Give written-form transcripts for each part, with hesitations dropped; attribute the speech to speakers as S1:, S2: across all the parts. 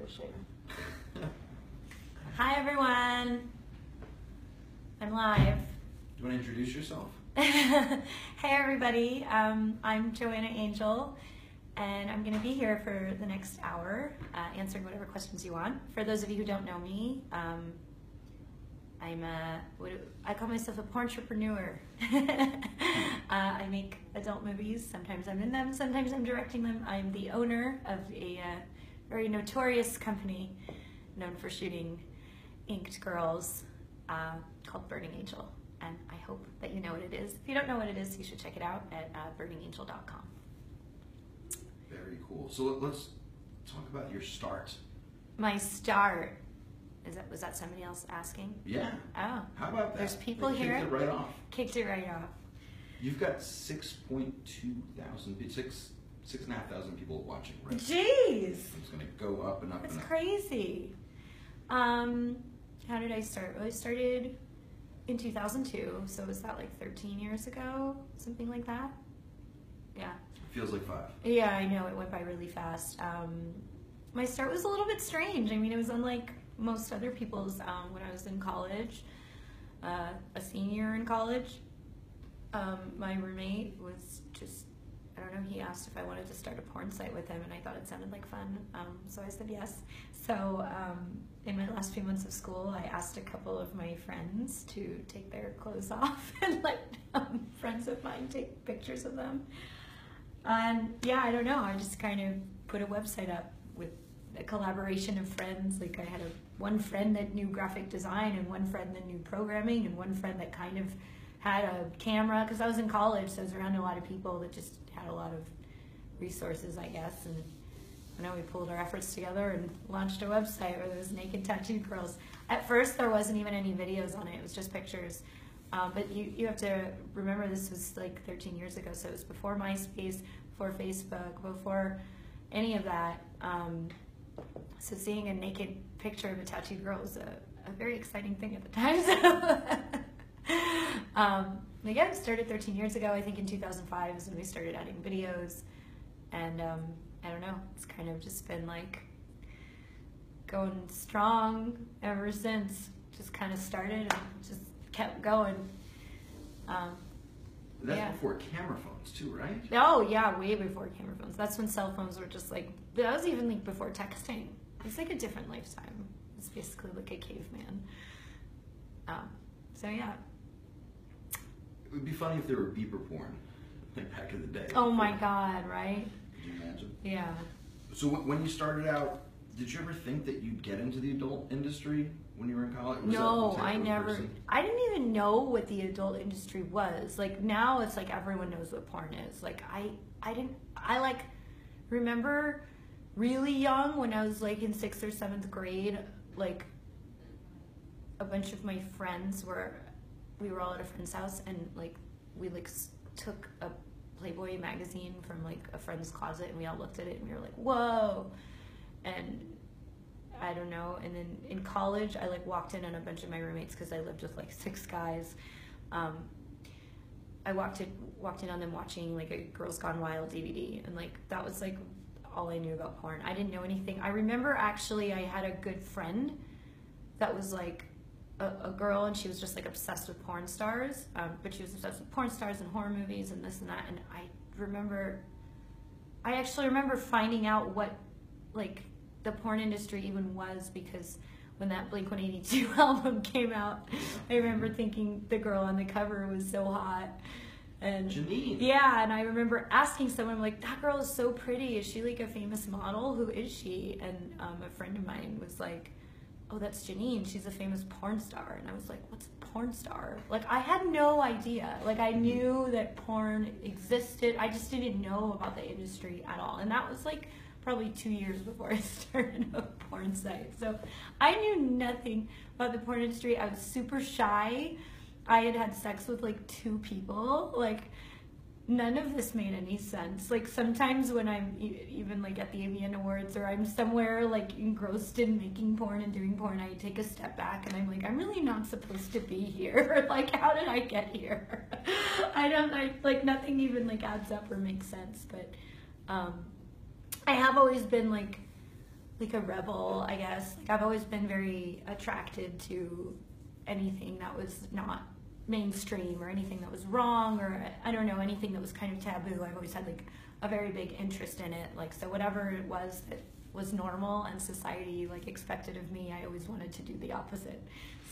S1: pushing. Hi everyone. I'm live.
S2: Do you want to introduce yourself?
S1: Hey everybody. I'm Joanna Angel, and I'm going to be here for the next hour, answering whatever questions you want. For those of you who don't know me, I call myself a porntrepreneur. I make adult movies. Sometimes I'm in them, sometimes I'm directing them. I'm the owner of a very notorious company known for shooting inked girls called Burning Angel. And I hope that you know what it is. If you don't know what it is, you should check it out at burningangel.com.
S2: Very cool. So let's talk about your start.
S1: My start. Was that somebody else asking?
S2: Yeah.
S1: Oh.
S2: How about that?
S1: There's people
S2: Kicked
S1: here.
S2: it right off.
S1: Kicked it right off.
S2: You've got 6.5 thousand people watching right
S1: Jeez.
S2: now. It's going to go up and up
S1: That's
S2: and up.
S1: crazy. How did I start? Well, I started in 2002, so was that like 13 years ago? Something like that? Yeah.
S2: It feels like 5.
S1: Yeah, I know, it went by really fast. My start was a little bit strange. I mean, it was unlike most other people's. When I was in college, a senior in college, my roommate was just, I don't know, he asked if I wanted to start a porn site with him, and I thought it sounded like fun, so I said yes. So in my last few months of school, I asked a couple of my friends to take their clothes off and let friends of mine take pictures of them. And yeah, I don't know, I just kind of put a website up with a collaboration of friends. Like I had one friend that knew graphic design, and one friend that knew programming, and one friend that kind of had a camera, because I was in college, so I was around a lot of people that just had a lot of resources, I guess. And I know we pulled our efforts together and launched a website where there was naked tattooed girls. At first, there wasn't even any videos on it. It was just pictures. But you have to remember, this was like 13 years ago, so it was before MySpace, before Facebook, before any of that. So seeing a naked picture of a tattooed girl was a very exciting thing at the time. Again, started 13 years ago. I think in 2005 is when we started adding videos, and I don't know, it's kind of just been like going strong ever since. Just kind of started and just kept going.
S2: That's before camera phones too, right?
S1: Oh yeah, way before camera phones. That's when cell phones were just like, that was even like before texting. It's like a different lifetime. It's basically like a caveman. So yeah.
S2: It would be funny if there were beeper porn, like back in the day.
S1: Oh my God, right?
S2: Could you imagine?
S1: Yeah.
S2: So when you started out, did you ever think that you'd get into the adult industry when you were in college?
S1: No, I never. I didn't even know what the adult industry was. Like now, it's like everyone knows what porn is. Like I didn't. I like remember really young when I was like in 6th or 7th grade. Like a bunch of my friends we were all at a friend's house, and like we like took a Playboy magazine from like a friend's closet, and we all looked at it and we were like, whoa. And I don't know, and then in college I like walked in on a bunch of my roommates, because I lived with like 6 guys. I walked in on them watching like a Girls Gone Wild DVD, and like that was like all I knew about porn. I didn't know anything. I remember actually I had a good friend that was like a girl, and she was just like obsessed with porn stars, but she was obsessed with porn stars and horror movies and this and that. And I actually remember finding out what like the porn industry even was, because when that Blink-182 album came out, I remember thinking the girl on the cover was so hot. And
S2: Janine.
S1: Yeah, and I remember asking someone, like, that girl is so pretty. Is she like a famous model? Who is she? And a friend of mine was like, oh, that's Janine. She's a famous porn star. And I was like, what's a porn star? Like, I had no idea. Like, I knew that porn existed. I just didn't know about the industry at all. And that was like probably 2 years before I started a porn site. So I knew nothing about the porn industry. I was super shy. I had sex with like 2 people. Like, none of this made any sense. Like sometimes when I'm even like at the AVN Awards, or I'm somewhere like engrossed in making porn and doing porn, I take a step back and I'm like, I'm really not supposed to be here. Like, how did I get here? I like nothing even like adds up or makes sense. But I have always been like like a rebel, I guess. Like I've always been very attracted to anything that was not mainstream or anything that was wrong, or I don't know, anything that was kind of taboo. I've always had like a very big interest in it. Like, so whatever it was that was normal and society like expected of me, I always wanted to do the opposite.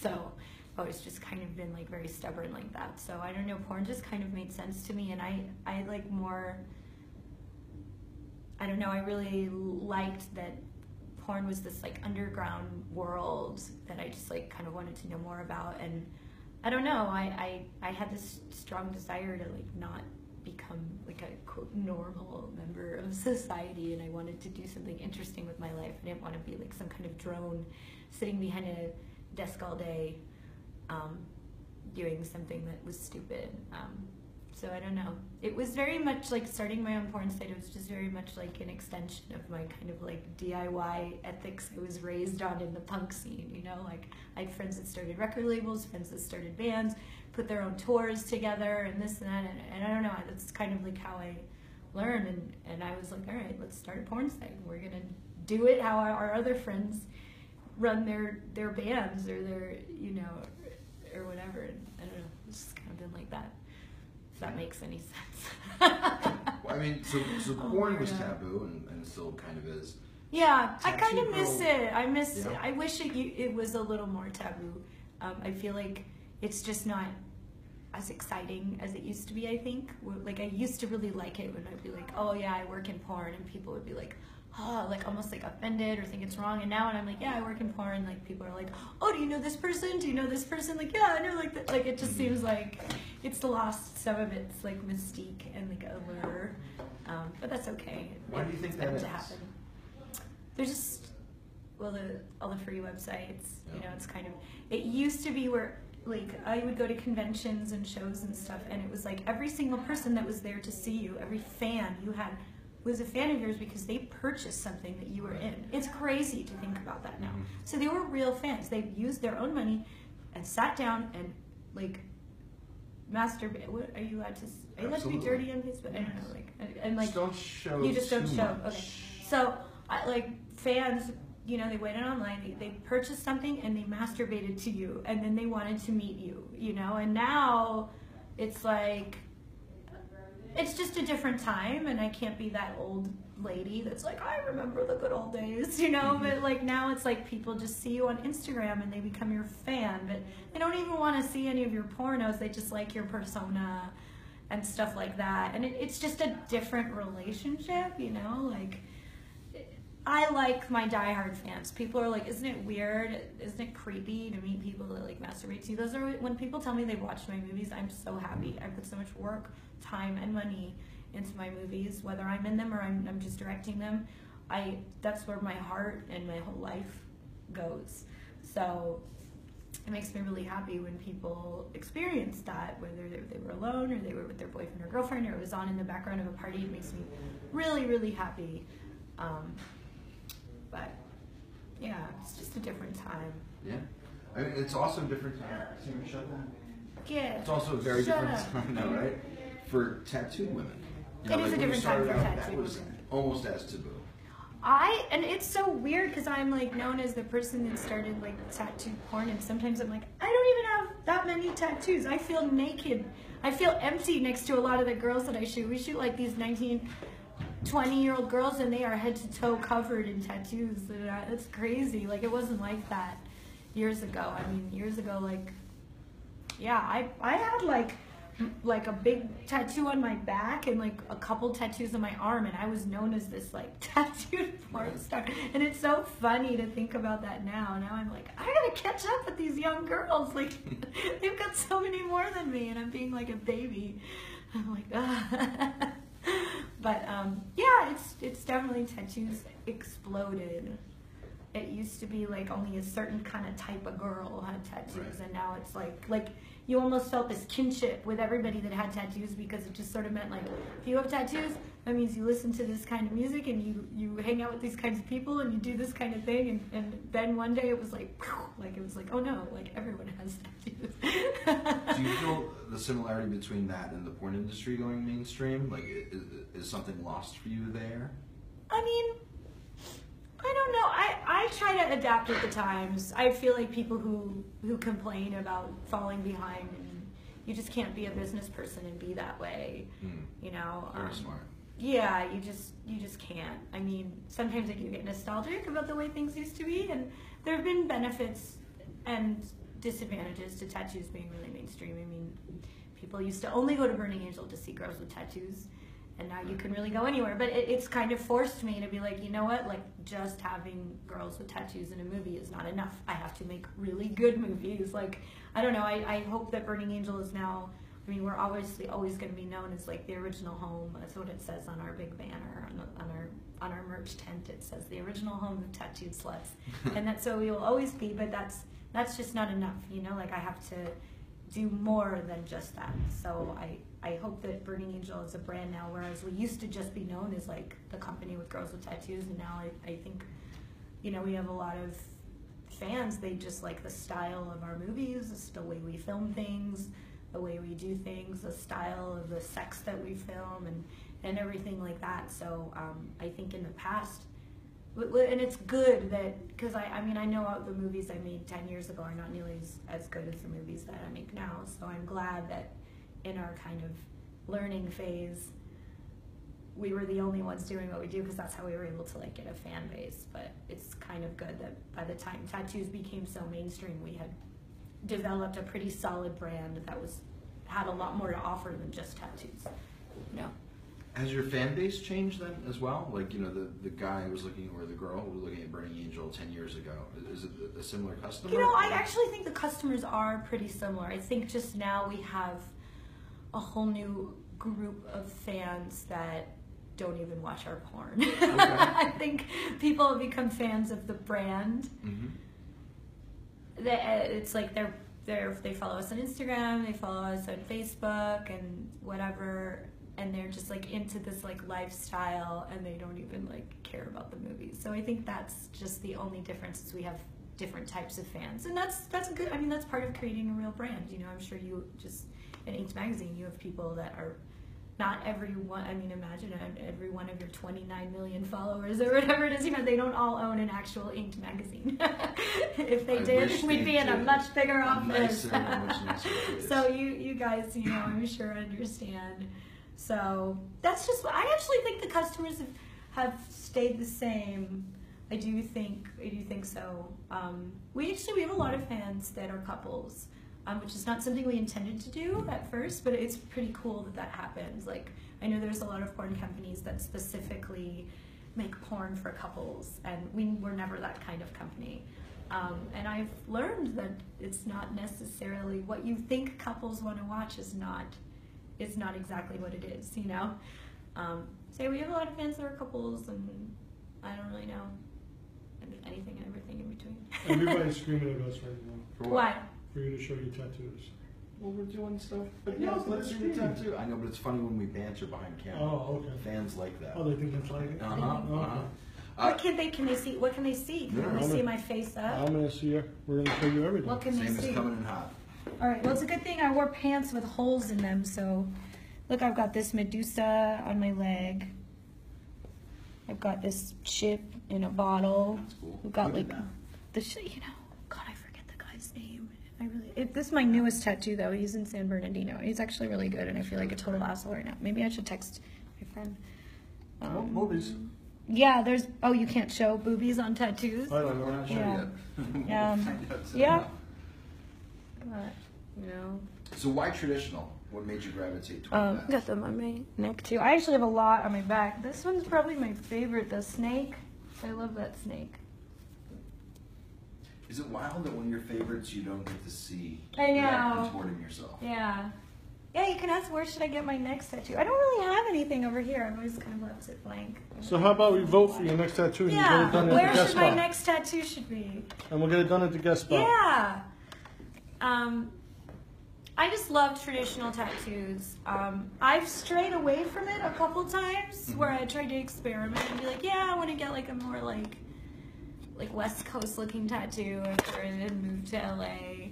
S1: So I've always just kind of been like very stubborn like that. So I don't know, porn just kind of made sense to me, and I like more, I don't know, I really liked that porn was this like underground world that I just like kind of wanted to know more about. And I don't know, I had this strong desire to like not become like a quote normal member of society, and I wanted to do something interesting with my life. I didn't want to be like some kind of drone sitting behind a desk all day doing something that was stupid. So I don't know. It was very much like starting my own porn site. It was just very much like an extension of my kind of like DIY ethics I was raised on in the punk scene, you know? Like I had friends that started record labels, friends that started bands, put their own tours together and this and that. And I don't know, that's kind of like how I learned. And I was like, all right, let's start a porn site. We're going to do it how our other friends run their bands or their, you know, or whatever. And I don't know, it's just kind of been like that. If that makes any sense.
S2: Well, I mean, so porn was taboo, and it still kind of is.
S1: Yeah, I
S2: Tattoo
S1: kind of miss
S2: girl.
S1: it. I miss it.
S2: Yeah.
S1: I wish it was a little more taboo. I feel like it's just not as exciting as it used to be, I think. Like, I used to really like it when I'd be like, oh yeah, I work in porn, and people would be like, oh, like almost like offended or think it's wrong. And now when I'm like, yeah, I work in porn, like people are like, oh, do you know this person? Do you know this person? Like, yeah, I know, like that. Like, it just seems like it's lost some of its like mystique and like allure. But that's okay.
S2: Why do you think
S1: It's
S2: that
S1: meant
S2: is?
S1: to happen. There's just, well, all the free websites, you know, it's kind of, it used to be where like I would go to conventions and shows and stuff, and it was like every single person that was there to see you, every fan you had was a fan of yours because they purchased something that you were in. It's crazy to think about that now. So they were real fans. They used their own money and sat down and like masturbate. What are you allowed to? Are you allowed to be dirty on Facebook? I don't know. Like and like
S2: Just don't show.
S1: you just don't
S2: too
S1: show.
S2: much.
S1: Okay. So like fans, you know, they waited online. They purchased something and they masturbated to you, and then they wanted to meet you. You know, and now it's like. It's just a different time, and I can't be that old lady that's like, I remember the good old days, you know, but like now it's like people just see you on Instagram and they become your fan, but they don't even want to see any of your pornos, they just like your persona and stuff like that, and it's just a different relationship, you know, like, I like my diehard fans. People are like, isn't it weird? Isn't it creepy to meet people that like masturbate to you? Those are, when people tell me they watched my movies, I'm so happy. I put so much work, time, and money into my movies, whether I'm in them or I'm just directing them. That's where my heart and my whole life goes. So it makes me really happy when people experience that, whether they were alone or they were with their boyfriend or girlfriend or it was on in the background of a party. It makes me really, really happy. But yeah, it's just a different time.
S2: Yeah, I mean, it's also a different time.
S1: Yeah.
S2: It's also a very
S1: Shut
S2: different
S1: up.
S2: time now, right? For tattooed women. You
S1: It is a
S2: when you
S1: different time
S2: started
S1: for
S2: out,
S1: tattooed
S2: that was
S1: women.
S2: almost as taboo.
S1: And it's so weird because I'm like known as the person that started like tattooed porn, and sometimes I'm like, I don't even have that many tattoos. I feel naked. I feel empty next to a lot of the girls that I shoot. We shoot like these 19, 20-year-old girls, and they are head to toe covered in tattoos. It's crazy. Like, it wasn't like that years ago. I mean, years ago, like, yeah, I had like a big tattoo on my back and like a couple tattoos on my arm, and I was known as this like tattooed porn star. And it's so funny to think about that now. Now I'm like, I gotta catch up with these young girls. Like, they've got so many more than me, and I'm being like a baby. I'm like, ah. But yeah, it's definitely, tattoos exploded. It used to be like only a certain kind of type of girl had tattoos,
S2: Right.
S1: and now it's like you almost felt this kinship with everybody that had tattoos, because it just sort of meant like, if you have tattoos, that means you listen to this kind of music and you hang out with these kinds of people and you do this kind of thing, and then one day it was like, it was like, oh no, like everyone has tattoos.
S2: Do you feel the similarity between that and the porn industry going mainstream? Like, is something lost for you there?
S1: I mean, I don't know. I try to adapt with the times. I feel like people who complain about falling behind, and you just can't be a business person and be that way. You know.
S2: Very smart.
S1: Yeah, you just can't. I mean, sometimes I do get nostalgic about the way things used to be, and there have been benefits and disadvantages to tattoos being really mainstream. I mean, people used to only go to Burning Angel to see girls with tattoos, and now you can really go anywhere. But it's kind of forced me to be like, you know what, like just having girls with tattoos in a movie is not enough. I have to make really good movies. Like, I don't know, I hope that Burning Angel is now, I mean, we're obviously always going to be known as like the original home. That's what it says on our big banner, on our merch tent. It says the original home of tattooed sluts. And that's what we will always be, but that's just not enough, you know? Like, I have to do more than just that. So I hope that Burning Angel is a brand now, whereas we used to just be known as like the company with girls with tattoos, and now I think, you know, we have a lot of fans. They just like the style of our movies, the way we film things, the way we do things, the style of the sex that we film, and everything like that. So I think in the past, and it's good that, because I mean, I know the movies I made 10 years ago are not nearly as good as the movies that I make now. So I'm glad that in our kind of learning phase, we were the only ones doing what we do, because that's how we were able to like get a fan base. But it's kind of good that by the time tattoos became so mainstream, we had developed a pretty solid brand that had a lot more to offer than just tattoos. You know.
S2: Has your fan base changed then as well? Like, you know, the guy was looking, or the girl who was looking at Burning Angel 10 years ago. Is it a similar customer?
S1: You know, I actually think the customers are pretty similar. I think just now we have a whole new group of fans that don't even watch our porn. Okay. I think people have become fans of the brand. Mm-hmm. It's like they follow us on Instagram, they follow us on Facebook and whatever, and they're just like into this like lifestyle, and they don't even like care about the movies. So I think that's just the only difference, is we have different types of fans, and that's good. I mean, that's part of creating a real brand. You know, I'm sure you just in Inked Magazine, you have people that are not everyone. I mean, imagine every one of your 29 million followers or whatever it is. You know, they don't all own an actual Inked Magazine. If they did, we'd be in a much bigger office. So you guys, you know, I'm sure understand. So that's just. I actually think the customers have stayed the same. I do think so. We have a lot of fans that are couples. Which is not something we intended to do at first, but it's pretty cool that happens. Like, I know there's a lot of porn companies that specifically make porn for couples, and we're never that kind of company. And I've learned that it's not necessarily what you think couples want to watch is not exactly what it is, you know? So we have a lot of fans that are couples, and I don't really know anything and everything in between.
S3: Everybody's screaming at us right now.
S2: For
S1: what?
S3: For you to show your tattoos.
S2: Well, we're doing stuff. But yeah, let's do the tattoo. I know, but it's funny when we banter behind camera.
S3: Oh, okay.
S2: Fans like that.
S3: Oh, they think that's like it?
S1: What can they see? What can they see? Can they see my face up?
S3: I'm going to see you. We're going to show you everything.
S1: What can they
S2: Same
S1: see?
S2: is coming in hot.
S1: All right. Well, it's a good thing I wore pants with holes in them. So, look, I've got this Medusa on my leg. I've got this chip in a bottle.
S2: That's cool.
S1: We've got like the you know. God, I forget the guy's name. This is my newest tattoo though. He's in San Bernardino. He's actually really good, and I feel like a total asshole right now. Maybe I should text my friend.
S2: Movies.
S1: Yeah, there's. Oh, you can't show boobies on tattoos.
S3: I don't know.
S2: We're not sure
S1: Yeah.
S2: yet.
S1: Yeah. But, you know.
S2: So why traditional? What made you gravitate toward that?
S1: Got them on my neck too. I actually have a lot on my back. This one's probably my favorite. The snake. I love that snake.
S2: Is it wild that one of your favorites you don't get to see
S1: I know.
S2: without contorting yourself?
S1: Yeah. Yeah, you can ask where should I get my next tattoo. I don't really have anything over here. I've always kind of left it blank.
S3: So how about we vote for your next tattoo and you get it done at the
S1: where
S3: guest
S1: should my
S3: spot?
S1: next tattoo should be?
S3: And we'll get it done at the guest spot.
S1: Yeah. I just love traditional tattoos. I've strayed away from it a couple times where I tried to experiment and be like, yeah, I want to get like a more like West Coast looking tattoo and then move to LA.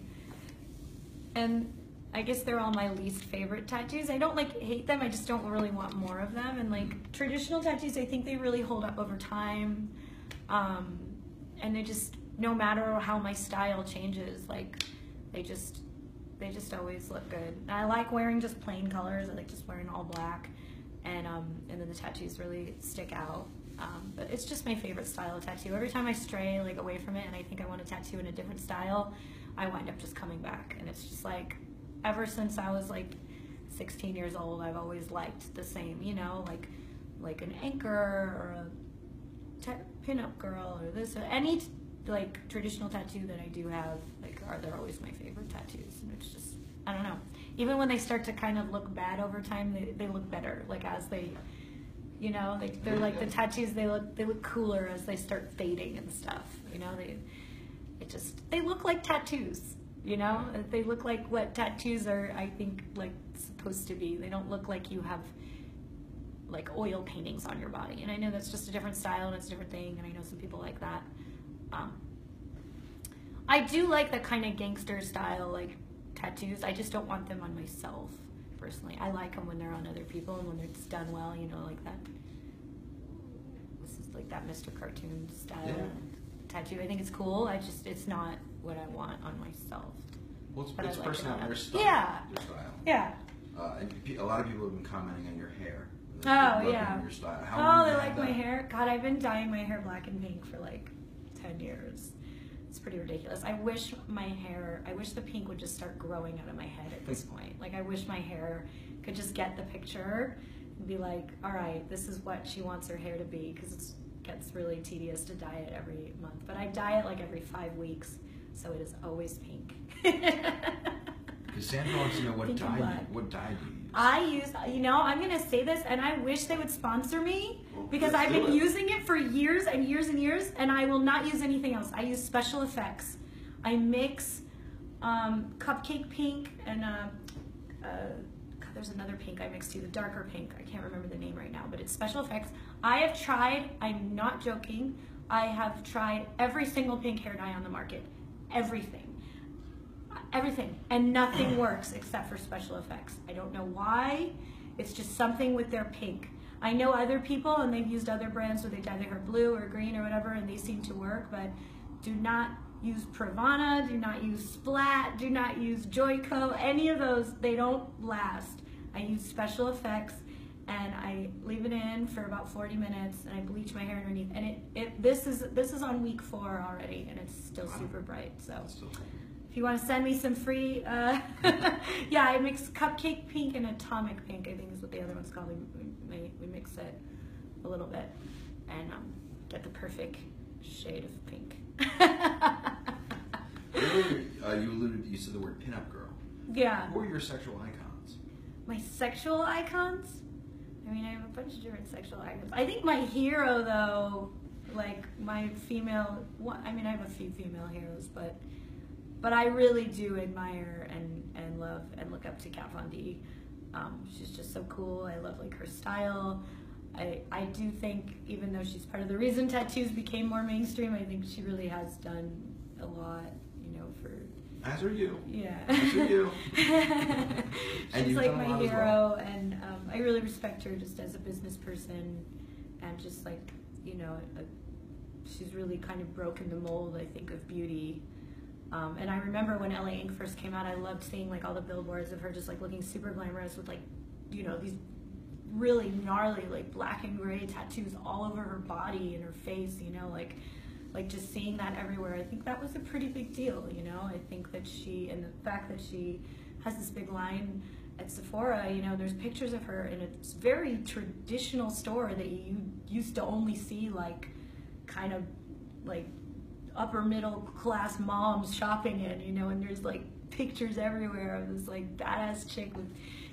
S1: And I guess they're all my least favorite tattoos. I don't like hate them, I just don't really want more of them. And like traditional tattoos, I think they really hold up over time. And they just, no matter how my style changes, like they just always look good. And I like wearing just plain colors. I like just wearing all black, and then the tattoos really stick out. But it's just my favorite style of tattoo. Every time I stray like away from it and I think I want a tattoo in a different style, I wind up just coming back. And it's just like, ever since I was like 16 years old, I've always liked the same, you know, like an anchor or a pin-up girl or this, or any like traditional tattoo that I do have, like they're always my favorite tattoos. And it's just, I don't know. Even when they start to kind of look bad over time, they look better. Like as they, you know, like they're like the tattoos, they look cooler as they start fading and stuff. You know, they look like tattoos. You know, they look like what tattoos are, I think, like supposed to be. They don't look like you have like oil paintings on your body. And I know that's just a different style and it's a different thing, and I know some people like that. I do like the kind of gangster style like tattoos. I just don't want them on myself personally. I like them when they're on other people and when it's done well, you know, like that. This is like that Mr. Cartoon style tattoo. I think it's cool. It's not what I want on myself.
S2: Well,
S1: But
S2: it's
S1: I like
S2: personal,
S1: it.
S2: your style.
S1: Yeah.
S2: Your style.
S1: Yeah.
S2: And a lot of people have been commenting on your hair.
S1: Oh,
S2: Loving
S1: yeah.
S2: Your style.
S1: Oh,
S2: How
S1: they
S2: long
S1: like
S2: have
S1: my
S2: you had
S1: hair. God, I've been dyeing my hair black and pink for like 10 years. It's pretty ridiculous. I wish the pink would just start growing out of my head at this point. Like, I wish my hair could just get the picture and be like, all right, this is what she wants her hair to be, because it gets really tedious to dye it every month. But I dye it like every 5 weeks, so it is always pink.
S2: Because Sandra wants to know what
S1: Pink and
S2: dye
S1: black.
S2: do you use?
S1: I use, you know, I'm going to say this, and I wish they would sponsor me, because
S2: let's
S1: I've
S2: do
S1: been
S2: it.
S1: using it for years and years and years, and I will not use anything else. I use special effects. I mix cupcake pink and God, there's another pink I mix too, the darker pink. I can't remember the name right now, but it's special effects. I have tried, I'm not joking, I have tried every single pink hair dye on the market. Everything, and nothing works except for special effects. I don't know why. It's just something with their pink. I know other people, and they've used other brands where they dye their hair blue or green or whatever, and they seem to work, but do not use Pravana, do not use Splat, do not use Joico, any of those. They don't last. I use special effects, and I leave it in for about 40 minutes, and I bleach my hair underneath, and this is on week 4 already, and it's still super bright. So if you want to send me some free, yeah, I mix cupcake pink and atomic pink, I think is what the other one's called. We mix it a little bit and get the perfect shade of pink.
S2: Earlier, you said the word pinup girl.
S1: Yeah.
S2: Who are your sexual icons?
S1: My sexual icons? I mean, I have a bunch of different sexual icons. I think my hero, though, like my female, I mean, I have a few female heroes, but I really do admire and love and look up to Kat Von D. She's just so cool. I love like her style. I do think, even though she's part of the reason tattoos became more mainstream, I think she really has done a lot, you know, for...
S2: As are you.
S1: Yeah.
S2: As are you. And
S1: She's
S2: you've
S1: like
S2: done a
S1: my
S2: lot as
S1: hero,
S2: well.
S1: and I really respect her just as a business person, and just like, you know, she's really kind of broken the mold, I think, of beauty. And I remember when LA Ink first came out, I loved seeing like all the billboards of her just like looking super glamorous with like, you know, these really gnarly like black and gray tattoos all over her body and her face, you know, like just seeing that everywhere. I think that was a pretty big deal, you know. I think that and the fact that she has this big line at Sephora, you know, there's pictures of her in a very traditional store that you used to only see like kind of like upper middle class moms shopping in, you know, and there's like pictures everywhere of this like badass chick with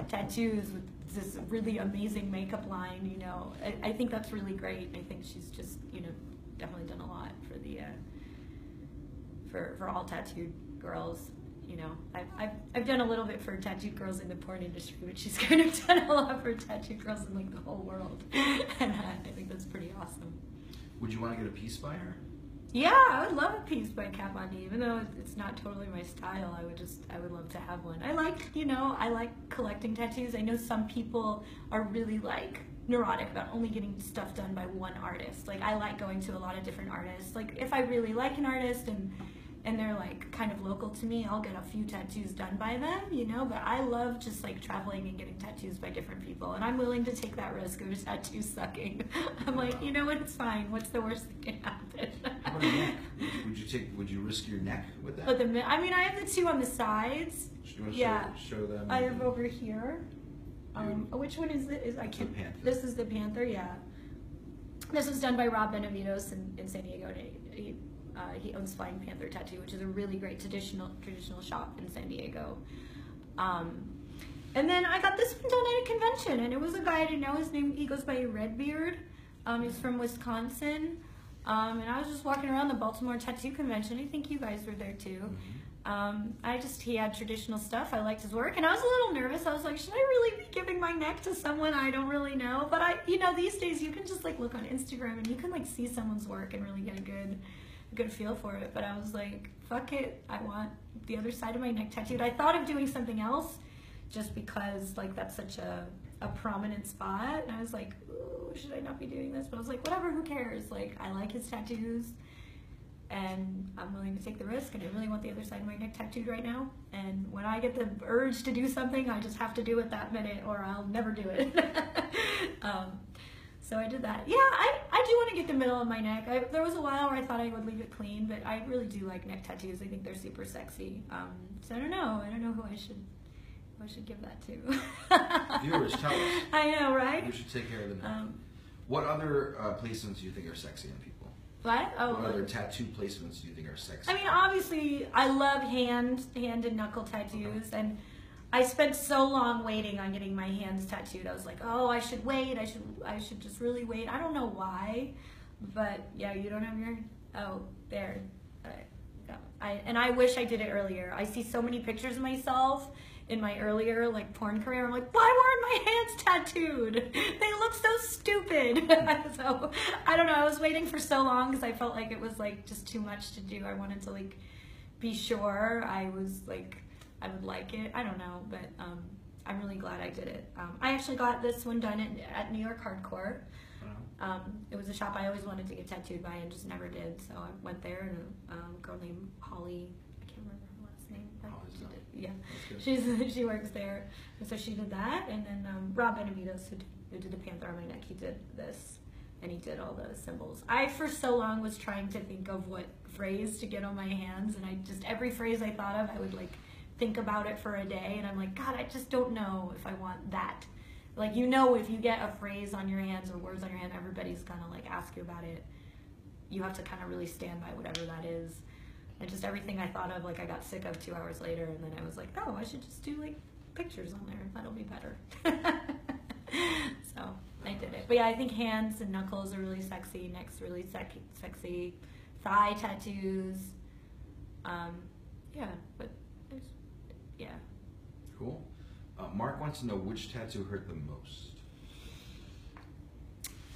S1: tattoos with this really amazing makeup line, you know. I think that's really great. I think she's just, you know, definitely done a lot for the for all tattooed girls, you know. I've done a little bit for tattooed girls in the porn industry, but she's kind of done a lot for tattooed girls in like the whole world, and I think that's pretty awesome.
S2: Would you want to get a piece by her?
S1: Yeah, I would love a piece by Kat Von D. Even though it's not totally my style, I would love to have one. I like collecting tattoos. I know some people are really like neurotic about only getting stuff done by one artist. Like, I like going to a lot of different artists. Like, if I really like an artist and they're like kind of local to me, I'll get a few tattoos done by them, you know, but I love just like traveling and getting tattoos by different people, and I'm willing to take that risk of a tattoo sucking. I'm like, you know what, it's fine. What's the worst that can happen?
S2: How about a neck? Would you risk your neck with that?
S1: But I mean, I have the two on the sides.
S2: Do you want to show them?
S1: I have over here. Which one is it? I can't.
S2: The panther.
S1: This is the panther, yeah. This was done by Rob Benavides in San Diego. And he owns Flying Panther Tattoo, which is a really great traditional shop in San Diego. And then I got this one done at a convention, and it was a guy I didn't know. His name, he goes by Redbeard. He's from Wisconsin. And I was just walking around the Baltimore Tattoo Convention. I think you guys were there too. He had traditional stuff. I liked his work, and I was a little nervous. I was like, should I really be giving my neck to someone I don't really know? But these days you can just like look on Instagram and you can like see someone's work and really get a good feel for it. But I was like, fuck it, I want the other side of my neck tattooed. I thought of doing something else just because like that's such a prominent spot, and I was like, ooh, should I not be doing this? But I was like, whatever, who cares? Like, I like his tattoos and I'm willing to take the risk, and I really want the other side of my neck tattooed right now, and when I get the urge to do something, I just have to do it that minute or I'll never do it. So I did that. Yeah, I do want to get the middle of my neck. There was a while where I thought I would leave it clean, but I really do like neck tattoos. I think they're super sexy. So I don't know who I should give that to.
S2: Viewers, tell us.
S1: I know, right?
S2: We should take care of them. What other placements do you think are sexy on people?
S1: What? Oh,
S2: what other tattoo placements do you think are sexy?
S1: I mean, obviously, I love hand and knuckle tattoos, and I spent so long waiting on getting my hands tattooed. I was like, oh, I should wait. I should just really wait. I don't know why, but yeah, you don't have your, oh, there. I wish I did it earlier. I see so many pictures of myself in my earlier like porn career. I'm like, why weren't my hands tattooed? They look so stupid. So I don't know. I was waiting for so long because I felt like it was like just too much to do. I wanted to like be sure I was like I would like it. I don't know, but I'm really glad I did it. I actually got this one done at New York Hardcore. It was a shop I always wanted to get tattooed by and just never did. So I went there, and a girl named Holly, I can't remember her last name. Yeah, she works there. And so she did that, and then Rob Benavides, who did the panther on my neck, he did this, and he did all the symbols. I for so long was trying to think of what phrase to get on my hands, and every phrase I thought of, I would like think about it for a day, and I'm like, God, I just don't know if I want that. Like, you know, if you get a phrase on your hands or words on your hand, everybody's gonna like ask you about it. You have to kind of really stand by whatever that is. And just everything I thought of, like, I got sick of 2 hours later, and then I was like, oh, I should just do like pictures on there. That'll be better. So I did it. But yeah, I think hands and knuckles are really sexy. Neck's really sexy. Thigh tattoos. Yeah, but yeah.
S2: Cool. Mark wants to know which tattoo hurt the most.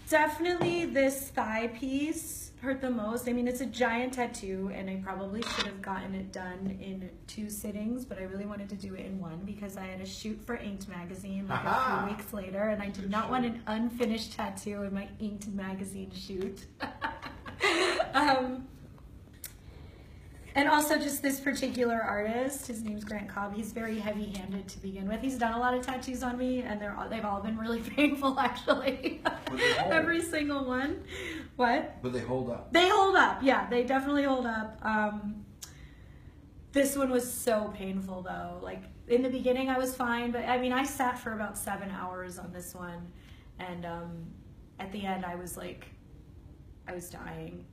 S1: Definitely this thigh piece hurt the most. I mean, it's a giant tattoo, and I probably should have gotten it done in 2 sittings, but I really wanted to do it in 1 because I had a shoot for Inked magazine like a few weeks later, and I did not want an unfinished tattoo in my Inked magazine shoot. And also just this particular artist, his name's Grant Cobb, he's very heavy-handed to begin with. He's done a lot of tattoos on me, and they've all been really painful, actually. Every single one. What?
S2: But they hold up.
S1: They hold up, yeah, they definitely hold up. This one was so painful, though. Like, in the beginning, I was fine, but I mean, I sat for about 7 hours on this one, and at the end, I was dying.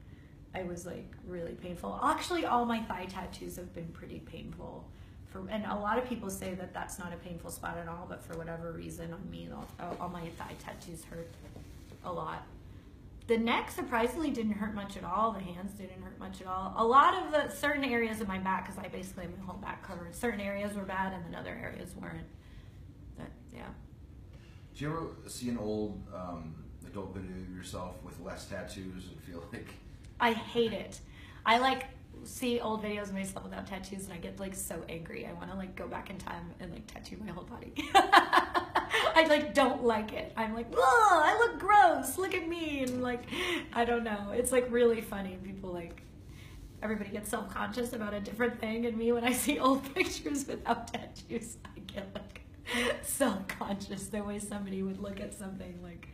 S1: I was like really painful. Actually, all my thigh tattoos have been pretty painful. And a lot of people say that that's not a painful spot at all, but for whatever reason, on me, all my thigh tattoos hurt a lot. The neck surprisingly didn't hurt much at all. The hands didn't hurt much at all. A lot of the certain areas of my back, because I basically have my whole back covered, certain areas were bad and then other areas weren't. But yeah.
S2: Do you ever see an old adult video of yourself with less tattoos and feel like...
S1: I hate it. I like see old videos of myself without tattoos, and I get like so angry. I want to like go back in time and like tattoo my whole body. I like don't like it. I'm like, oh, I look gross. Look at me, and like, I don't know. It's like really funny. People like, everybody gets self-conscious about a different thing, and me when I see old pictures without tattoos, I get like self-conscious the way somebody would look at something like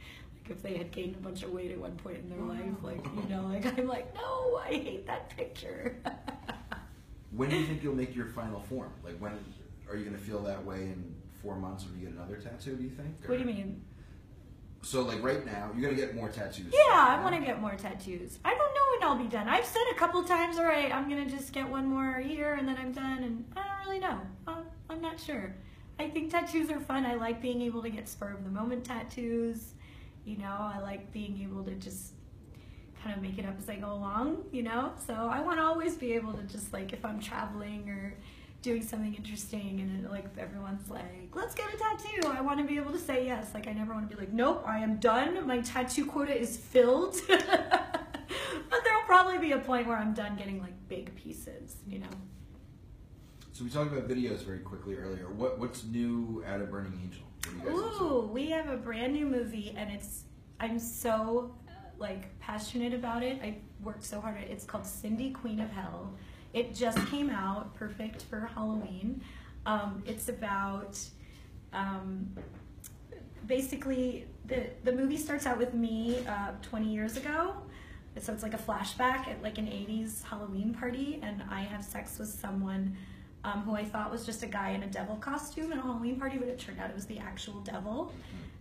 S1: if they had gained a bunch of weight at one point in their life, like, you know, like I'm like, no, I hate that picture.
S2: When do you think you'll make your final form? Like, when are you going to feel that way in 4 months when you get another tattoo, do you think? Or...
S1: What do you mean?
S2: So, like, right now, you're going to get more tattoos.
S1: Yeah,
S2: right
S1: I want to get more tattoos. I don't know when I'll be done. I've said a couple times, all right, I'm going to just get one more here and then I'm done, and I don't really know. I'm not sure. I think tattoos are fun. I like being able to get spur-of-the-moment tattoos. You know, I like being able to just kind of make it up as I go along, you know? So I want to always be able to just, like, if I'm traveling or doing something interesting and, like, everyone's like, let's get a tattoo, I want to be able to say yes. Like, I never want to be like, nope, I am done. My tattoo quota is filled. But there'll probably be a point where I'm done getting, like, big pieces, you know?
S2: So we talked about videos very quickly earlier. What's new out of Burning Angel? What are you guys up to?
S1: Ooh, we have a brand new movie, and I'm so like passionate about it. I worked so hard on it. It's called Cindy, Queen of Hell. It just came out, perfect for Halloween. It's about basically the movie starts out with me 20 years ago. So it's like a flashback at like an 80s Halloween party, and I have sex with someone who I thought was just a guy in a devil costume at a Halloween party, but it turned out it was the actual devil.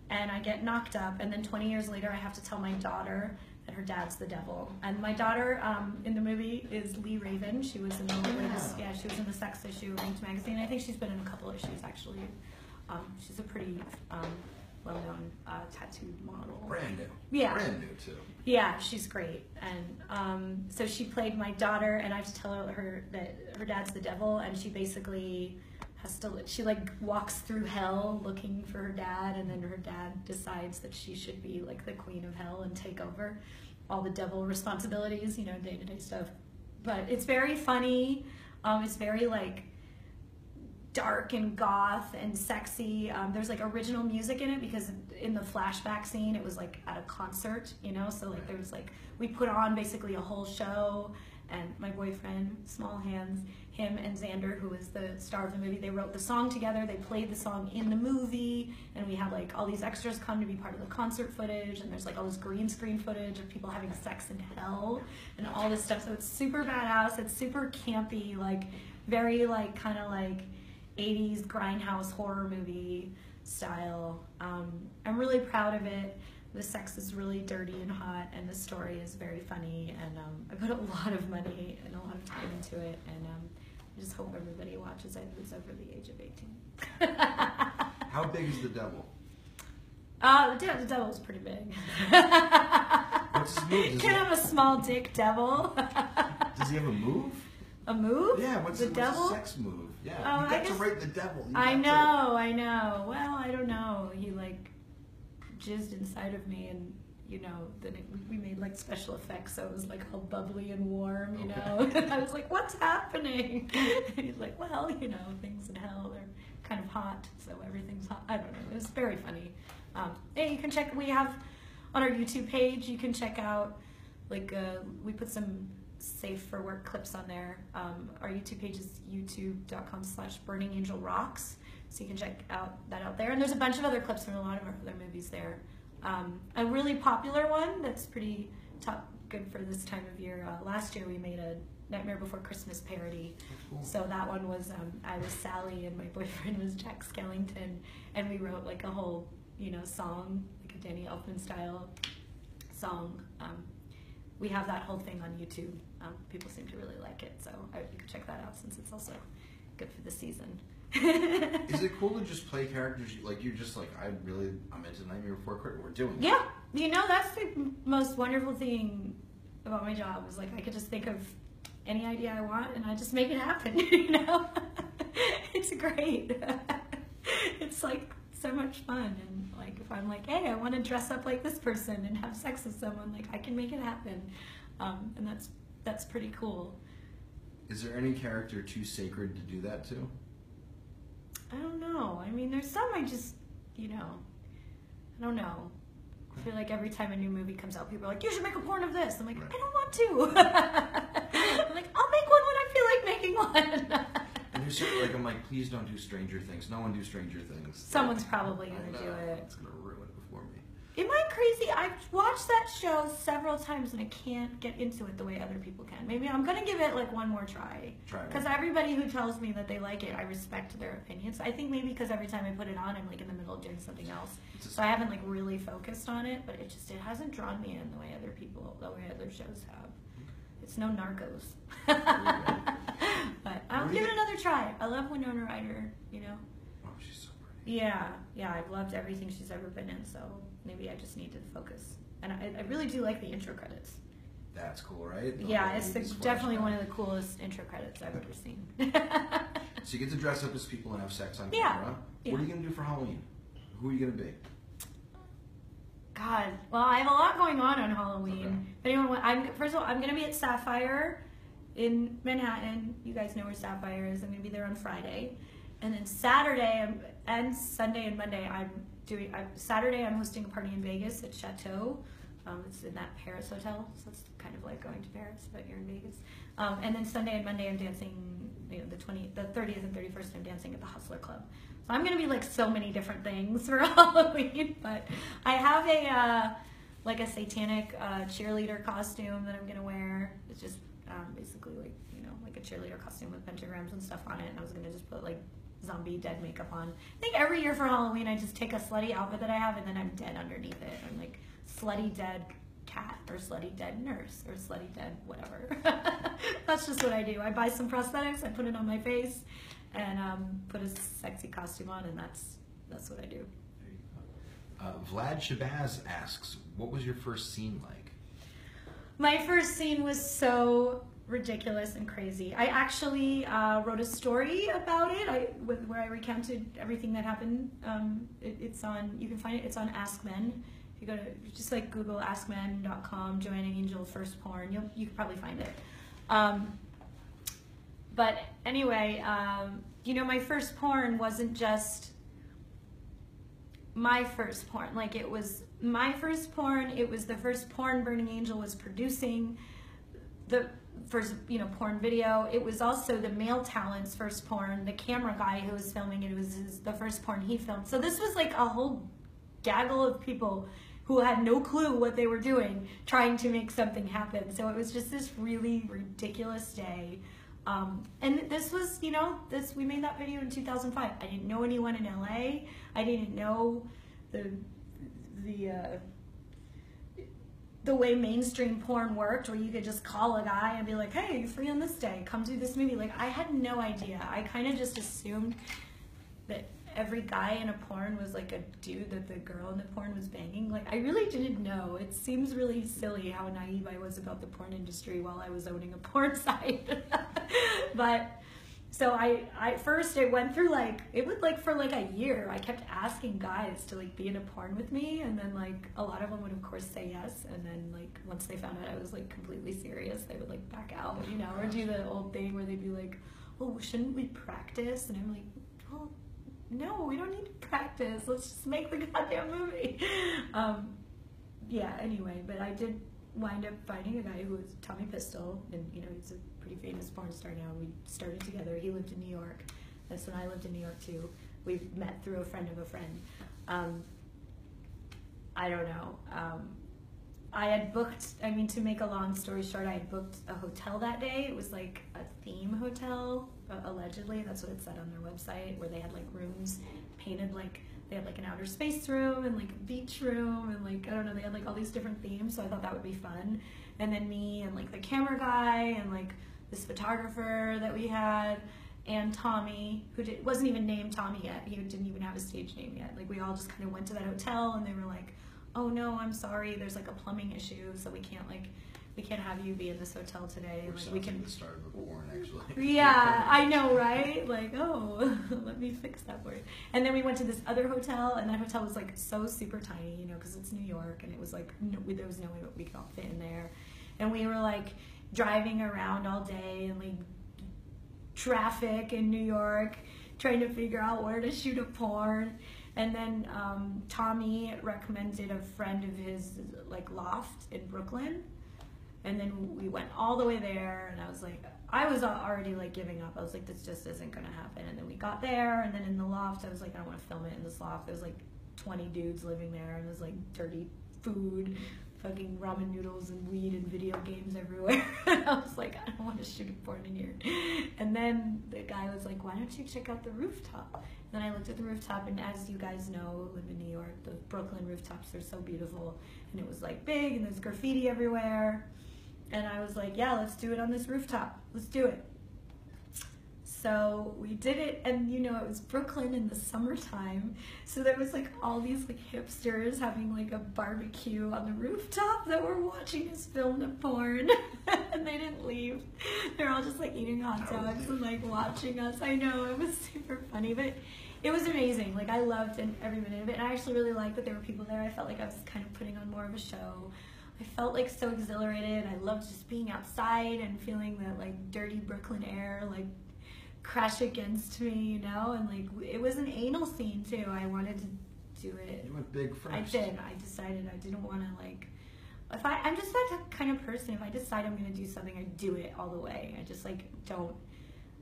S1: And I get knocked up, and then 20 years later I have to tell my daughter that her dad's the devil. And my daughter in the movie is Lee Raven. She was in the latest, she was in the Sex issue, Ranked magazine. I think she's been in a couple issues actually. She's a pretty well-known tattooed model.
S2: Brand new.
S1: Yeah.
S2: Brand new, too.
S1: Yeah, she's great. And so she played my daughter, and I have to tell her that her dad's the devil, and she basically has to, she like walks through hell looking for her dad, and then her dad decides that she should be like the queen of hell and take over all the devil responsibilities, you know, day-to-day stuff. But it's very funny. It's very like dark and goth and sexy. There's like original music in it because in the flashback scene it was like at a concert, you know, so like there was like, we put on basically a whole show, and my boyfriend, Small Hands, him and Xander, who is the star of the movie, they wrote the song together, they played the song in the movie, and we had like all these extras come to be part of the concert footage, and there's like all this green screen footage of people having sex in hell and all this stuff. So it's super badass, it's super campy, like very like kind of like 80s grindhouse horror movie style. I'm really proud of it. The sex is really dirty and hot, and the story is very funny, and I put a lot of money and a lot of time into it, and I just hope everybody watches it who's over the age of 18.
S2: How big is the devil?
S1: The devil's pretty big.
S2: What's his move?
S1: Can't have a small dick devil.
S2: Does he have a move?
S1: A move?
S2: Yeah, what's
S1: the devil?
S2: his sex move? Yeah,
S1: Oh,
S2: you
S1: I
S2: got to
S1: guess-
S2: write the devil.
S1: I know. Well, I don't know. He like jizzed inside of me, and you know, then we made like special effects, so it was like all bubbly and warm, you know. And I was like, "What's happening?" And he's like, "Well, you know, things in hell are kind of hot, so everything's hot." I don't know. It was very funny. Hey, you can check. We have on our YouTube page. You can check out like we put some safe for work clips on there. Our YouTube page is youtube.com/burningangelrocks, so you can check that out there. And there's a bunch of other clips from a lot of our other movies there. A really popular one that's pretty good for this time of year. Last year we made a Nightmare Before Christmas parody.
S2: Cool.
S1: So that one was I was Sally and my boyfriend was Jack Skellington, and we wrote like a whole, you know, song, like a Danny Elfman style song. We have that whole thing on YouTube. People seem to really like it, so you can check that out since it's also good for the season.
S2: Is it cool to just play characters like you're just like I'm into Nightmare Before Christmas? We're doing it.
S1: Yeah, you know, that's the most wonderful thing about my job is like I could just think of any idea I want and I just make it happen. You know, it's great. It's like so much fun, and like if I'm like, hey, I want to dress up like this person and have sex with someone, like I can make it happen, and that's pretty cool.
S2: Is there any character too sacred to do that to?
S1: I don't know. I mean, there's some I just you know, I don't know. I feel like every time a new movie comes out, people are like, you should make a porn of this. I'm like, I don't want to. I'm like, I'll make one when I feel like making one.
S2: And you're sort of like, I'm like, please don't do Stranger Things. No one do Stranger Things.
S1: Someone's probably going to do it.
S2: It's going to ruin it before me.
S1: Am I crazy? I've watched that show several times and I can't get into it the way other people can. Maybe I'm going to give it like one more try. Because everybody who tells me that they like it, I respect their opinions. I think maybe because every time I put it on, I'm like in the middle of doing something else. So I haven't like really focused on it, but it hasn't drawn me in the way other shows have. It's no Narcos. But I'll give it another try. I love Winona Ryder, you know.
S2: Oh, she's so pretty.
S1: Yeah, I've loved everything she's ever been in, so maybe I just need to focus. And I really do like the intro credits.
S2: That's cool, right?
S1: It's definitely one of the coolest intro credits I've ever seen.
S2: So you get to dress up as people and have sex on camera.
S1: Yeah.
S2: What are you going to do for Halloween? Who are you going to be?
S1: God, well, I have a lot going on Halloween. Okay. If anyone first of all, I'm going to be at Sapphire in Manhattan. You guys know where Sapphire is. I'm going to be there on Friday. And then Saturday and Sunday and Monday, Saturday I'm hosting a party in Vegas at Chateau. It's in that Paris hotel, so it's kind of like going to Paris, but you're in Vegas. And then Sunday and Monday I'm dancing, the 30th and 31st I'm dancing at the Hustler Club. So I'm going to be like so many different things for Halloween, but I have a satanic cheerleader costume that I'm going to wear. It's just basically like a cheerleader costume with pentagrams and stuff on it, and I was going to just put like zombie dead makeup on. I think every year for Halloween I just take a slutty outfit that I have and then I'm dead underneath it. I'm like slutty dead cat or slutty dead nurse or slutty dead whatever. That's just what I do. I buy some prosthetics, I put it on my face, and put a sexy costume on, and that's what I do.
S2: There you go. Vlad Shabazz asks, what was your first scene like?
S1: My first scene was so ridiculous and crazy. I actually wrote a story about it where I recounted everything that happened. It's on, you can find it, it's on Ask Men. If you go to, just like Google askmen.com, Joanna Angel first porn, you can probably find it. But anyway, my first porn wasn't just my first porn. Like, it was my first porn. It was the first porn Burning Angel was producing, the first, porn video. It was also the male talent's first porn. The camera guy who was filming it, was the first porn he filmed. So this was like a whole gaggle of people who had no clue what they were doing, trying to make something happen. So it was just this really ridiculous day. And this was, we made that video in 2005. I didn't know anyone in LA. I didn't know the way mainstream porn worked, where you could just call a guy and be like, hey, you free on this day? Come do this movie. Like, I had no idea. I kind of just assumed that every guy in a porn was like a dude that the girl in the porn was banging. Like, I really didn't know. It seems really silly how naive I was about the porn industry while I was owning a porn site. But so I first, it went through for a year, I kept asking guys to like be in a porn with me, and then like a lot of them would of course say yes, and then like once they found out I was like completely serious, they would like back out, or do the old thing where they'd be like, oh, shouldn't we practice? And I'm like, well, no, we don't need to practice. Let's just make the goddamn movie. Anyway, but I did wind up finding a guy who was Tommy Pistol, and he's a pretty famous porn star now. We started together. He lived in New York. That's when I lived in New York too. We met through a friend of a friend. I don't know. I had booked, to make a long story short, I had booked a hotel that day. It was like a theme hotel, allegedly. That's what it said on their website, where they had like rooms painted like, they had like an outer space room and like a beach room and like, I don't know, they had like all these different themes, so I thought that would be fun. And then me and like the camera guy and like this photographer that we had, and Tommy, who wasn't even named Tommy yet. He didn't even have a stage name yet. Like, we all just kind of went to that hotel, and they were like, oh no, I'm sorry, there's like a plumbing issue, so we can't have you be in this hotel today.
S2: Which
S1: like, we can.
S2: Like the start of a porn, actually.
S1: Yeah, I know, right? Like, oh, let me fix that for you. And then we went to this other hotel, and that hotel was like so super tiny, because it's New York, and it was like there was no way we could all fit in there. And we were like driving around all day and like traffic in New York, trying to figure out where to shoot a porn. And then Tommy recommended a friend of his, like, loft in Brooklyn. And then we went all the way there, and I was like, I was already like giving up. I was like, this just isn't gonna happen. And then we got there, and then in the loft, I was like, I don't want to film it in this loft. There was like 20 dudes living there, and there's like dirty food, fucking ramen noodles and weed and video games everywhere. And I was like, I don't want to shoot a porn in here. And then the guy was like, why don't you check out the rooftop? And then I looked at the rooftop, and as you guys know, live in New York, the Brooklyn rooftops are so beautiful. And it was like big, and there's graffiti everywhere. And I was like, yeah, let's do it on this rooftop. Let's do it. So we did it, and you know, it was Brooklyn in the summertime. So there was like all these like hipsters having like a barbecue on the rooftop that were watching us film the porn. And they didn't leave. They're all just like eating hot dogs and like watching us. I know, it was super funny, but it was amazing. Like, I loved every minute of it. And I actually really liked that there were people there. I felt like I was kind of putting on more of a show. I felt like so exhilarated. I loved just being outside and feeling that like dirty Brooklyn air like crash against me, you know? And like it was an anal scene too. I wanted to do it.
S2: You went big first.
S1: I did. I decided I didn't want to like, I'm just that kind of person. If I decide I'm going to do something, I do it all the way. I just like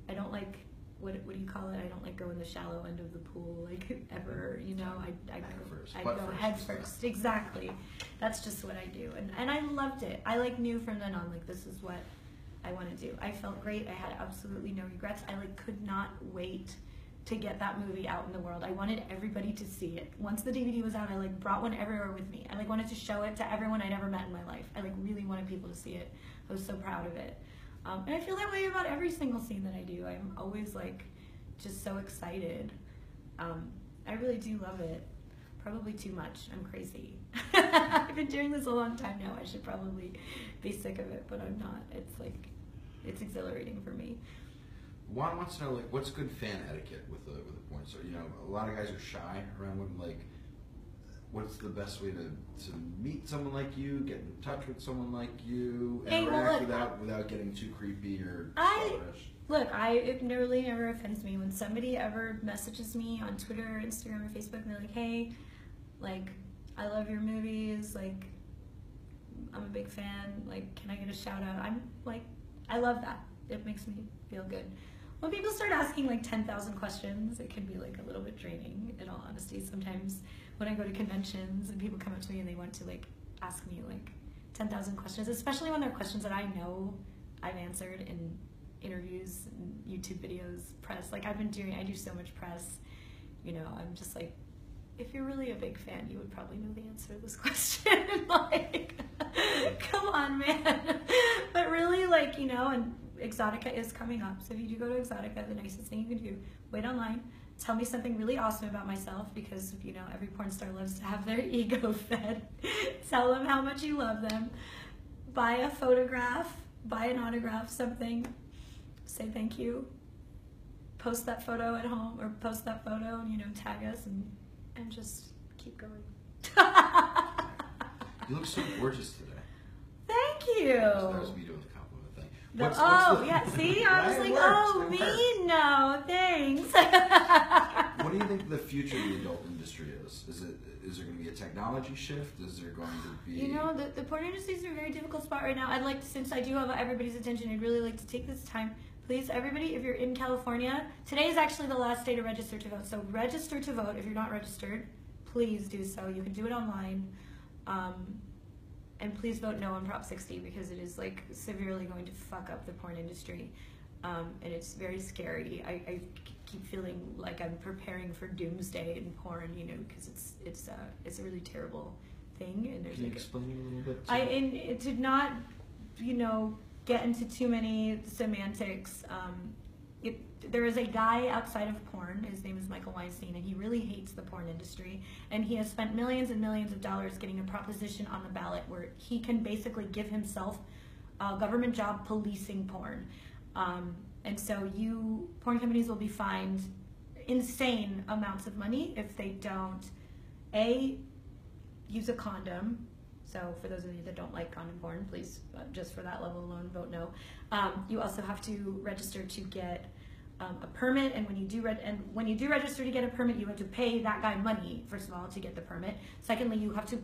S1: I don't like, what do you call it? I don't like go in the shallow end of the pool like ever, you know. I go head first. Exactly. That's just what I do, and I loved it. I like knew from then on like this is what I want to do. I felt great. I had absolutely no regrets. I like could not wait to get that movie out in the world. I wanted everybody to see it. Once the DVD was out, I like brought one everywhere with me. I like wanted to show it to everyone I'd ever met in my life. I like really wanted people to see it. I was so proud of it. And I feel that way about every single scene that I do. I'm always like just so excited. I really do love it. Probably too much. I'm crazy. I've been doing this a long time now. I should probably be sick of it, but I'm not. It's like, it's exhilarating for me.
S2: Juan wants to know, like, what's good fan etiquette with the porn star? You know, a lot of guys are shy around women. Like, what's the best way to meet someone like you, get in touch with someone like you, interact without getting too creepy or stalkerish?
S1: Look, it really never offends me when somebody ever messages me on Twitter, Instagram, or Facebook, and they're like, hey, like, I love your movies, like, I'm a big fan, like, can I get a shout out? I'm like, I love that. It makes me feel good. When people start asking like 10,000 questions, it can be like a little bit draining, in all honesty. Sometimes when I go to conventions and people come up to me and they want to like ask me like 10,000 questions, especially when they're questions that I know I've answered in interviews, and YouTube videos, press. Like I do so much press, you know, I'm just like, if you're really a big fan, you would probably know the answer to this question. Like, come on, man. But really, like, you know, and Exotica is coming up. So if you do go to Exotica, the nicest thing you can do, wait online, tell me something really awesome about myself, because, you know, every porn star loves to have their ego fed. Tell them how much you love them. Buy a photograph, buy an autograph, something. Say thank you. Post that photo at home, or post that photo and, you know, tag us and just keep going.
S2: You look so gorgeous today.
S1: Thank you.
S2: That was me doing the compliment thing.
S1: Yeah, see? I was like, oh, me? No, thanks.
S2: What do you think the future of the adult industry is? Is there going to be a technology shift? Is there going to be...
S1: You know, the porn industry is in a very difficult spot right now. I'd like to, since I do have everybody's attention, I'd really like to take this time. Please, everybody, if you're in California, today is actually the last day to register to vote. So register to vote. If you're not registered, please do so. You can do it online. And please vote no on Prop 60, because it is like severely going to fuck up the porn industry. And it's very scary. I keep feeling like I'm preparing for doomsday in porn, you know, because it's a really terrible thing. And there's
S2: Can you
S1: like
S2: explain it a little bit?
S1: It did not, you know, get into too many semantics. There is a guy outside of porn, his name is Michael Weinstein, and he really hates the porn industry, and he has spent millions and millions of dollars getting a proposition on the ballot where he can basically give himself a government job policing porn. And so porn companies will be fined insane amounts of money if they don't, A, use a condom. So for those of you that don't like condom porn, please, just for that level alone, vote no. You also have to register to get a permit, and when you do register to get a permit, you have to pay that guy money, first of all, to get the permit. Secondly, you have to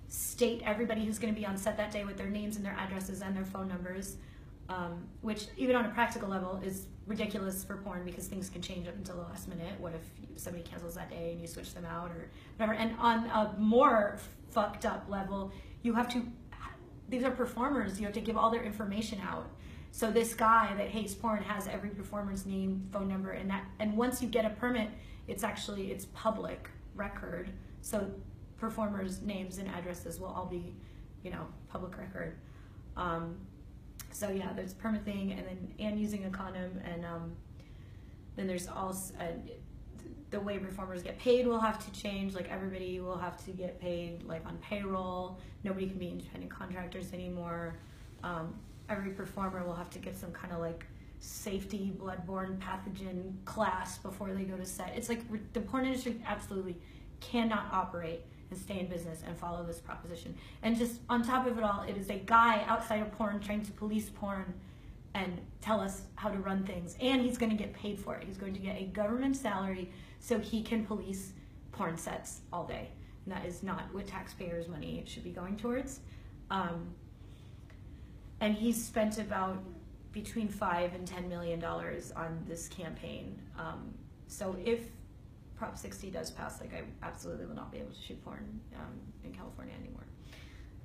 S1: state everybody who's going to be on set that day with their names and their addresses and their phone numbers, which even on a practical level is ridiculous for porn because things can change up until the last minute. What if somebody cancels that day and you switch them out or whatever? And on a more fucked up level, these are performers, you have to give all their information out. So this guy that hates porn has every performer's name, phone number, and once you get a permit, it's public record. So performers' names and addresses will all be, public record. So yeah, there's permit thing, and using a condom, and then there's also the way performers get paid will have to change. Like everybody will have to get paid like on payroll. Nobody can be independent contractors anymore. Every performer will have to get some kind of like safety bloodborne pathogen class before they go to set. It's like the porn industry absolutely cannot operate and stay in business and follow this proposition. And just on top of it all, it is a guy outside of porn trying to police porn and tell us how to run things. And he's going to get paid for it. He's going to get a government salary so he can police porn sets all day. And that is not what taxpayers' money should be going towards. And he's spent about between $5 and $10 million on this campaign. So if Prop 60 does pass, like I absolutely will not be able to shoot porn in California anymore.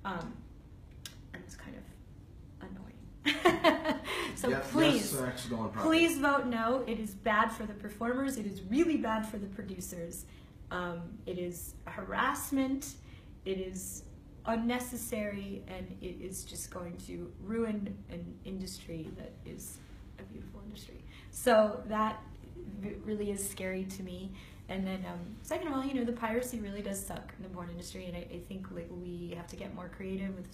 S1: And it's kind of annoying. So please vote no. It is bad for the performers. It is really bad for the producers. It is harassment. It is unnecessary, and it is just going to ruin an industry that is a beautiful industry. So that really is scary to me. And then second of all, the piracy really does suck in the porn industry, and I think like we have to get more creative with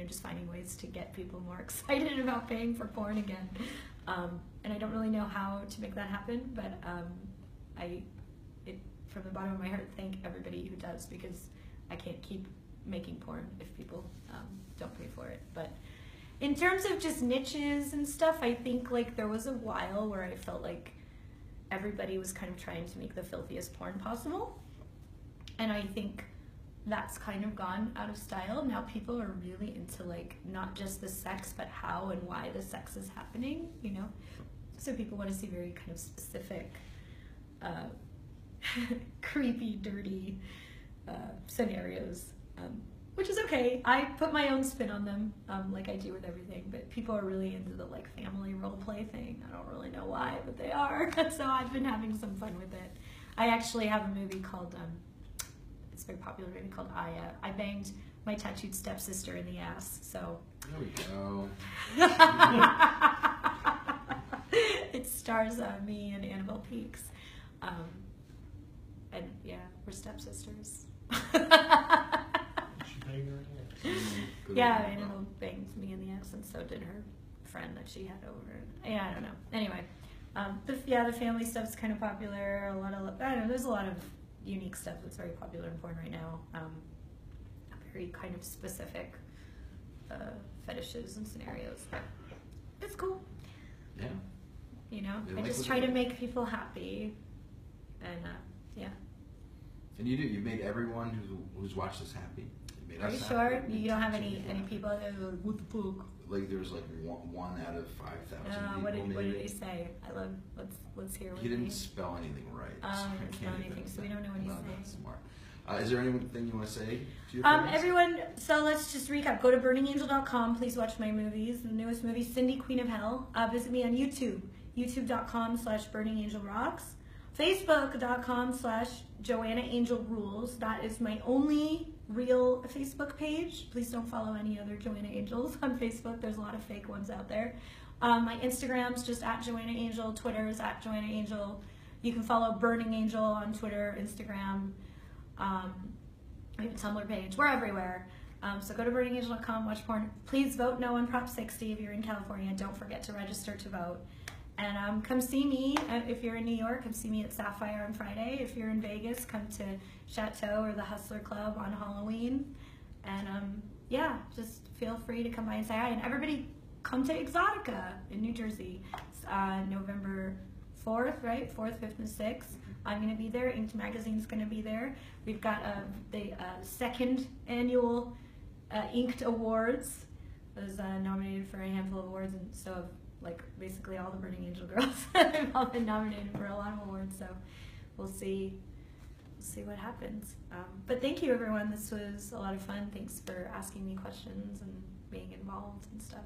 S1: just finding ways to get people more excited about paying for porn again. And I don't really know how to make that happen, but from the bottom of my heart, thank everybody who does, because I can't keep making porn if people don't pay for it. But in terms of just niches and stuff, I think like there was a while where I felt like everybody was kind of trying to make the filthiest porn possible, and I think that's kind of gone out of style. Now people are really into like not just the sex, but how and why the sex is happening, so people want to see very kind of specific creepy, dirty scenarios, which is okay. I put my own spin on them, like I do with everything, but people are really into the like family role play thing. I don't really know why, but they are. So I've been having some fun with it. I actually have a movie called, it's a very popular movie called I banged my tattooed stepsister in the ass, so.
S2: There we go.
S1: It stars me and Annabelle Peaks. And yeah, we're stepsisters. Yeah, Annabelle banged me in the ass, and so did her friend that she had over. Yeah, I don't know. Anyway, the family stuff's kind of popular. I don't know, there's a lot of unique stuff that's very popular in porn right now. Very kind of specific fetishes and scenarios, but it's cool.
S2: Yeah.
S1: I just try to make people happy, and yeah.
S2: And you do. You made everyone who's watched this happy. You made
S1: Are you
S2: us
S1: sure?
S2: happy.
S1: You don't have any people that are like, what the fuck?
S2: Like there's like one out of 5,000 people.
S1: What did he say? I love. Let's hear.
S2: He didn't spell anything right.
S1: He didn't spell anything, so we don't know what he's saying.
S2: That's smart. Is there anything you want to say to your friends?
S1: Everyone, so let's just recap. Go to burningangel.com. Please watch my movies. The newest movie, Cindy, Queen of Hell. Visit me on YouTube. youtube.com/burningangelrocks. Facebook.com/Joanna Angel Rules. That is my only real Facebook page. Please don't follow any other Joanna Angels on Facebook. There's a lot of fake ones out there. My Instagram's just @Joanna Angel. Twitter is @Joanna Angel. You can follow Burning Angel on Twitter, Instagram. We have a Tumblr page. We're everywhere. So go to burningangel.com, watch porn. Please vote no on Prop 60 if you're in California. Don't forget to register to vote. And come see me if you're in New York. Come see me at Sapphire on Friday. If you're in Vegas, come to Chateau or the Hustler Club on Halloween. And yeah, just feel free to come by and say hi. And everybody, come to Exotica in New Jersey. It's November 4th, right? 4th, 5th, and 6th. I'm going to be there. Inked Magazine's going to be there. We've got the second annual Inked Awards. I was nominated for a handful of awards, and so like basically all the Burning Angel girls have all been nominated for a lot of awards. So we'll see what happens. But thank you, everyone. This was a lot of fun. Thanks for asking me questions and being involved and stuff.